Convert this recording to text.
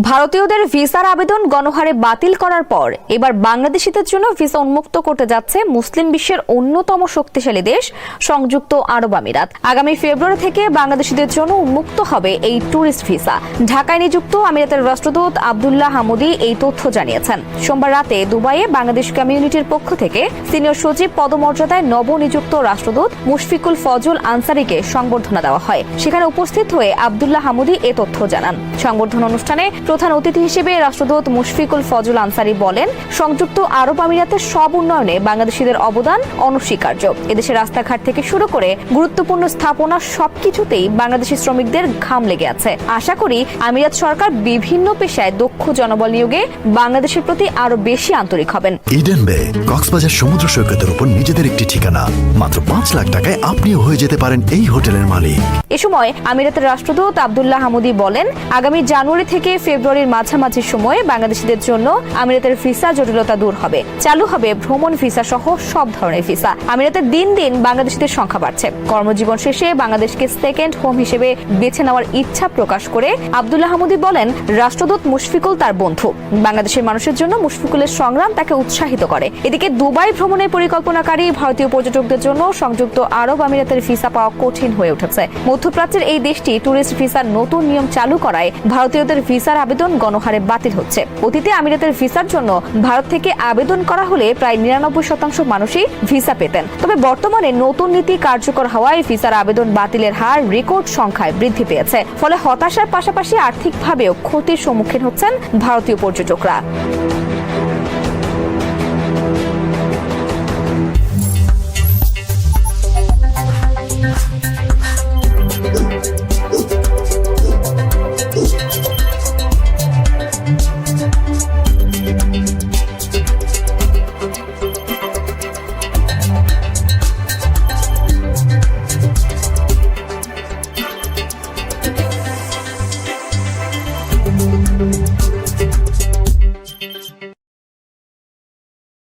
ভারতীয়দের ভিসার আবেদন গণহারে বাতিল করার পর এবার বাংলাদেশিদের জন্য ভিসা উন্মুক্ত করতে যাচ্ছে মুসলিম বিশ্বের অন্যতম শক্তিশালী দেশ সংযুক্ত আরব আমিরাত। আগামী ফেব্রুয়ারি থেকে বাংলাদেশিদের জন্য উন্মুক্ত হবে এই ট্যুরিস্ট ভিসা। ঢাকায় নিযুক্ত আমিরাতের রাষ্ট্রদূত আব্দুল্লাহ হামুদি এই তথ্য জানিয়েছেন। সোমবার রাতে দুবাইয়ে বাংলাদেশ কমিউনিটির পক্ষ থেকে সিনিয়র সচিব পদমর্যাদায় নবনিযুক্ত রাষ্ট্রদূত মুশফিকুল ফজল আনসারীকে সংবর্ধনা দেওয়া হয়। সেখানে উপস্থিত হয়ে আব্দুল্লাহ হামুদি এ তথ্য জানান। সংবর্ধনা অনুষ্ঠানে প্রধান অতিথি হিসেবে রাষ্ট্রদূত মুশফিকুল ফজল আনসারী বলেন, সংযুক্ত আরব আমিরাতের সব উন্নয়নে বাংলাদেশিদের অবদান অনস্বীকার্য। এদেশের রাস্তাঘাট থেকে শুরু করে গুরুত্বপূর্ণ স্থাপনা সবকিছুতেই বাংলাদেশি শ্রমিকদের ঘাম লেগে আছে। আশা করি আমিরাত সরকার বিভিন্ন পেশায় দক্ষ জনবল নিয়োগে বাংলাদেশের প্রতি আরো বেশি আন্তরিক হবেন। ইডেন বে কক্সবাজার সমুদ্র সৈকতের উপর নিজেদের একটি ঠিকানা। মাত্র 5 লাখ টাকায় আপনিও হয়ে যেতে পারেন এই হোটেলের মালিক। এ সময় আমিরাতের রাষ্ট্রদূত আব্দুল্লাহ হামুদি বলেন, আগামী জানুয়ারি থেকে ফেব্রুয়ারির মাঝামাঝি সময়ে বাংলাদেশিদের জন্য আমিরাতের ভিসা জটিলতা দূর হবে। চালু হবে ভ্রমণ ভিসা সহ সব ধরনের ভিসা। আমিরাতের দিন দিন বাংলাদেশিদের সংখ্যা বাড়ছে। কর্মজীবন শেষে বাংলাদেশকে সেকেন্ড হোম হিসেবে বেছে নেওয়ার ইচ্ছা প্রকাশ করে আব্দুল্লাহ হামুদি বলেন, রাষ্ট্রদূত মুশফিকুল তার বন্ধু। বাংলাদেশের মানুষের জন্য মুশফিকুলের সংগ্রাম তাকে উৎসাহিত করে। এদিকে দুবাই ভ্রমণের পরিকল্পনাকারী ভারতীয় পর্যটকদের জন্য সংযুক্ত আরব আমিরাতের ভিসা পাওয়া কঠিন হয়ে উঠেছে। মধ্যপ্রাচ্যের এই দেশটি ট্যুরিস্ট ভিসার নতুন নিয়ম চালু করায় ভারতীয়দের ভিসার আবেদন গণহারে বাতিল হচ্ছে। অতীতে আমিরাতের ভিসার জন্য ভারত থেকে আবেদন করা হলে প্রায় 99% মানুষই ভিসা পেতেন। তবে বর্তমানে নতুন নীতি কার্যকর হওয়ায় ভিসার আবেদন বাতিলের হার রেকর্ড সংখ্যায় বৃদ্ধি পেয়েছে। ফলে হতাশার পাশাপাশি আর্থিকভাবেও ক্ষতির সম্মুখীন হচ্ছেন ভারতীয় পর্যটকরা।